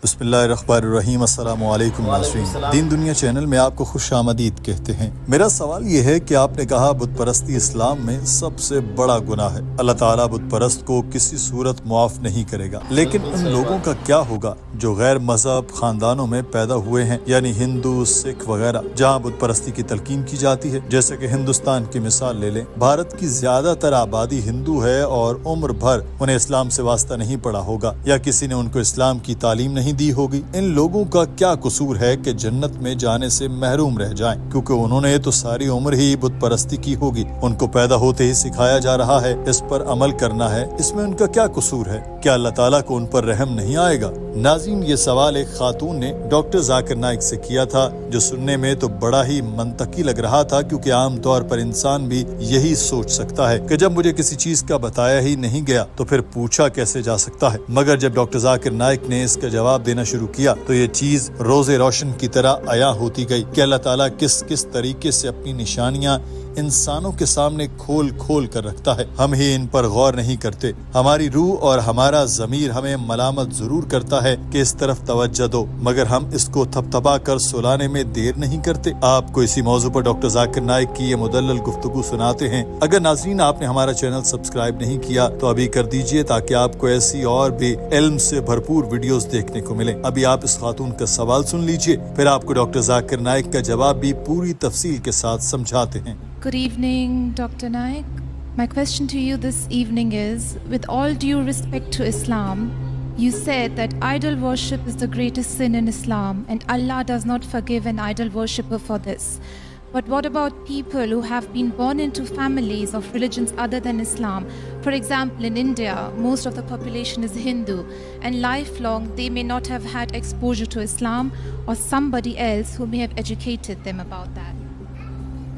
بسم اللہ الرحمن الرحیم۔ السلام علیکم ناظرین، دین دنیا چینل میں آپ کو خوش آمدید کہتے ہیں۔ میرا سوال یہ ہے کہ آپ نے کہا بت پرستی اسلام میں سب سے بڑا گناہ ہے، اللہ تعالیٰ بت پرست کو کسی صورت معاف نہیں کرے گا، لیکن ان لوگوں کا کیا ہوگا جو غیر مذہب خاندانوں میں پیدا ہوئے ہیں، یعنی ہندو، سکھ وغیرہ، جہاں بت پرستی کی تلقین کی جاتی ہے؟ جیسے کہ ہندوستان کی مثال لے لیں، بھارت کی زیادہ تر آبادی ہندو ہے اور عمر بھر انہیں اسلام سے واسطہ نہیں پڑا ہوگا یا کسی نے ان کو اسلام کی تعلیم نہیں دی ہوگی۔ ان لوگوں کا کیا قصور ہے کہ جنت میں جانے سے محروم رہ جائیں؟ کیونکہ انہوں نے تو ساری عمر ہی بت پرستی کی ہوگی، ان کو پیدا ہوتے ہی سکھایا جا رہا ہے، اس پر عمل کرنا ہے، اس میں ان کا کیا قصور ہے؟ کیا اللہ تعالیٰ کو ان پر رحم نہیں آئے گا؟ ناظرین، یہ سوال ایک خاتون نے ڈاکٹر ذاکر نائک سے کیا تھا، جو سننے میں تو بڑا ہی منطقی لگ رہا تھا، کیونکہ عام طور پر انسان بھی یہی سوچ سکتا ہے کہ جب مجھے کسی چیز کا بتایا ہی نہیں گیا تو پھر پوچھا کیسے جا سکتا ہے۔ مگر جب ڈاکٹر ذاکر نائک نے اس کا جواب دینا شروع کیا تو یہ چیز روز روشن کی طرح عیاں ہوتی گئی کہ اللہ تعالیٰ کس کس طریقے سے اپنی نشانیاں انسانوں کے سامنے کھول کھول کر رکھتا ہے، ہم ہی ان پر غور نہیں کرتے۔ ہماری روح اور ہمارا ضمیر ہمیں ملامت ضرور کرتا ہے کہ اس طرف توجہ دو، مگر ہم اس کو تھپتھپا کر سلانے میں دیر نہیں کرتے۔ آپ کو اسی موضوع پر ڈاکٹر ذاکر نائک کی یہ مدلل گفتگو سناتے ہیں۔ اگر ناظرین آپ نے ہمارا چینل سبسکرائب نہیں کیا تو ابھی کر دیجئے، تاکہ آپ کو ایسی اور بھی علم سے بھرپور ویڈیوز دیکھنے کو ملیں۔ ابھی آپ اس خاتون کا سوال سن لیجئے، پھر آپ کو ڈاکٹر ذاکر نائک کا جواب بھی پوری تفصیل کے ساتھ سمجھاتے ہیں۔ Good evening, Dr. Naik. My question to you this evening is, with all due respect to Islam, you said that idol worship is the greatest sin in Islam and Allah does not forgive an idol worshipper for this. But what about people who have been born into families of religions other than Islam? For example, in India, most of the population is Hindu, and lifelong they may not have had exposure to Islam or somebody else who may have educated them about that.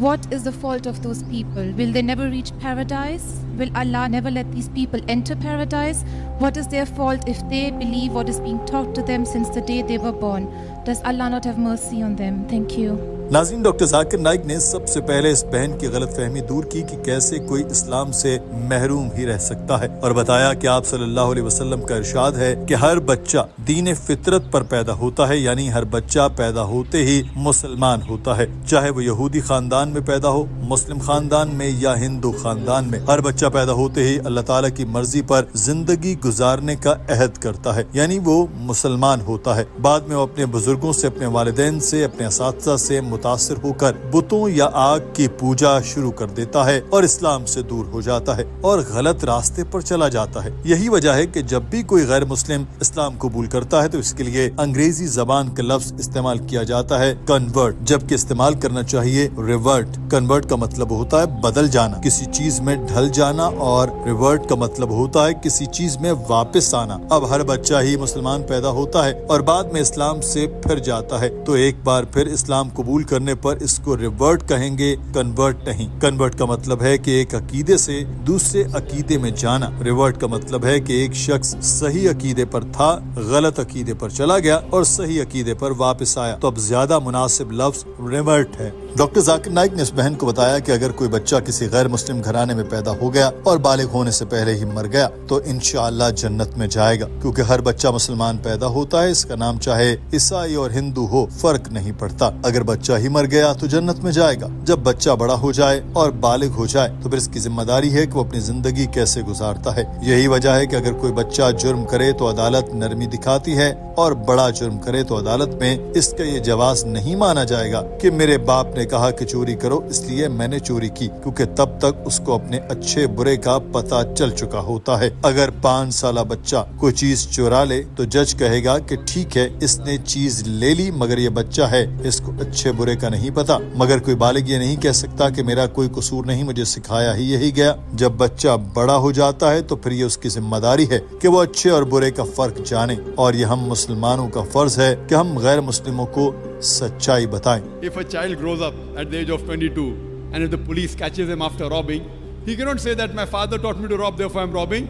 What is the fault of those people? Will they never reach paradise? Will Allah never let these people enter paradise? What is their fault if they believe what is being taught to them since the day they were born? Does Allah not have mercy on them? Thank you. ناظرین، doctor Zakir Naik نے سب سے پہلے اس بہن کی غلط فہمی دور کی کہ کیسے کوئی اسلام سے محروم ہی رہ سکتا ہے، اور بتایا کہ آپ صلی اللہ علیہ وسلم کا ارشاد ہے کہ ہر بچہ دین فطرت پر پیدا ہوتا ہے، یعنی ہر بچہ پیدا ہوتے ہی مسلمان ہوتا ہے، چاہے وہ یہودی خاندان میں پیدا ہو، مسلم خاندان میں یا ہندو خاندان میں۔ ہر بچہ پیدا ہوتے ہی اللہ تعالیٰ کی مرضی پر زندگی گزارنے کا عہد کرتا ہے، یعنی وہ مسلمان ہوتا ہے۔ بعد میں وہ اپنے بزرگوں سے، اپنے والدین سے، اپنے اساتذہ سے متاثر ہو کر بتوں یا آگ کی پوجا شروع کر دیتا ہے اور اسلام سے دور ہو جاتا ہے اور غلط راستے پر چلا جاتا ہے۔ یہی وجہ ہے کہ جب بھی کوئی غیر مسلم اسلام قبول کرتا ہے تو اس کے لیے انگریزی زبان کا لفظ استعمال کیا جاتا ہے کنورٹ، جبکہ استعمال کرنا چاہیے ریورٹ۔ کنورٹ کا مطلب ہوتا ہے بدل جانا، کسی چیز میں ڈھل جانا، اور ریورٹ کا مطلب ہوتا ہے کسی چیز میں واپس آنا۔ اب ہر بچہ ہی مسلمان پیدا ہوتا ہے اور بعد میں اسلام سے پھر جاتا ہے، تو ایک بار پھر اسلام قبول کرنے پر اس کو ریورٹ کہیں گے، کنورٹ نہیں۔ کنورٹ کا مطلب ہے کہ ایک عقیدے سے دوسرے عقیدے میں جانا۔ ریورٹ کا مطلب ہے کہ ایک شخص صحیح عقیدے پر تھا، غلط عقیدے پر چلا گیا اور صحیح عقیدے پر واپس آیا، تو اب زیادہ مناسب لفظ ریورٹ ہے۔ ڈاکٹر ذاکر نائک نے اس بہن کو بتایا کہ اگر کوئی بچہ کسی غیر مسلم گھرانے میں پیدا ہو گیا اور بالغ ہونے سے پہلے ہی مر گیا تو انشاءاللہ جنت میں جائے گا، کیونکہ ہر بچہ مسلمان پیدا ہوتا ہے، اس کا نام چاہے عیسائی اور ہندو ہو، فرق نہیں پڑتا۔ اگر بچہ ہی مر گیا تو جنت میں جائے گا۔ جب بچہ بڑا ہو جائے اور بالغ ہو جائے تو پھر اس کی ذمہ داری ہے کہ وہ اپنی زندگی کیسے گزارتا ہے۔ یہی وجہ ہے کہ اگر کوئی بچہ جرم کرے تو عدالت نرمی دکھاتی ہے، اور بڑا جرم کرے تو عدالت میں اس کا یہ جواز نہیں مانا جائے گا کہ میرے باپ نے کہا کہ چوری کرو اس لیے میں نے چوری کی، کیونکہ تب تک اس کو اپنے اچھے برے کا پتہ چل چکا ہوتا ہے۔ اگر 5 سالہ بچہ کوئی چیز چورا لے تو جج کہے گا کہ ٹھیک ہے اس نے چیز لے لی، مگر یہ بچہ ہے، اس کو اچھے برے کا نہیں پتا۔ مگر کوئی بالغ یہ نہیں کہہ سکتا کہ میرا کوئی قصور نہیں، مجھے سکھایا ہی یہی گیا۔ جب بچہ بڑا ہو جاتا ہے تو پھر یہ اس کی ذمہ داری ہے کہ وہ اچھے اور برے کا فرق جانے، اور یہ ہم مسلمانوں کا فرض ہے کہ ہم غیر مسلموں کو سچائی بتائیں۔ If a child grows up at the age of 22 and if the police catches him after robbing, he cannot say that my father taught me to rob, therefore I am robbing.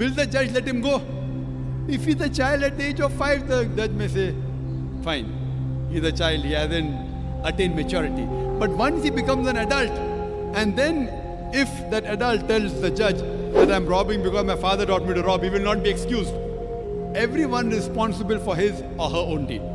Will the judge let him go? If he is a child at the age of 5, the judge may say, fine, he is a child, he hasn't attained maturity. But once he becomes an adult, and then if that adult tells the judge that that I'm robbing because my father taught me to rob, he will not be excused. Everyone is responsible for his or her own deed.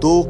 2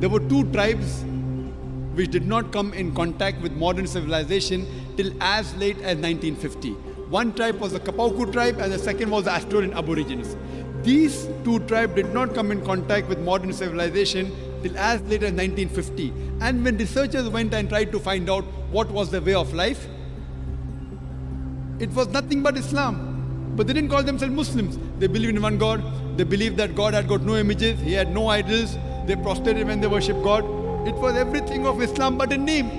There were 2 tribes which did not come in contact with modern civilization till as late as 1950. One tribe was the Kapauku tribe and the second was the Asturian Aborigines. These 2 tribes did not come in contact with modern civilization till as late as 1950. And when researchers went and tried to find out what was their way of life, it was nothing but Islam. But they didn't call themselves Muslims. They believed in one God. They believed that God had got no images. He had no idols. They prostrated when they worshipped God. It was everything of Islam but in name.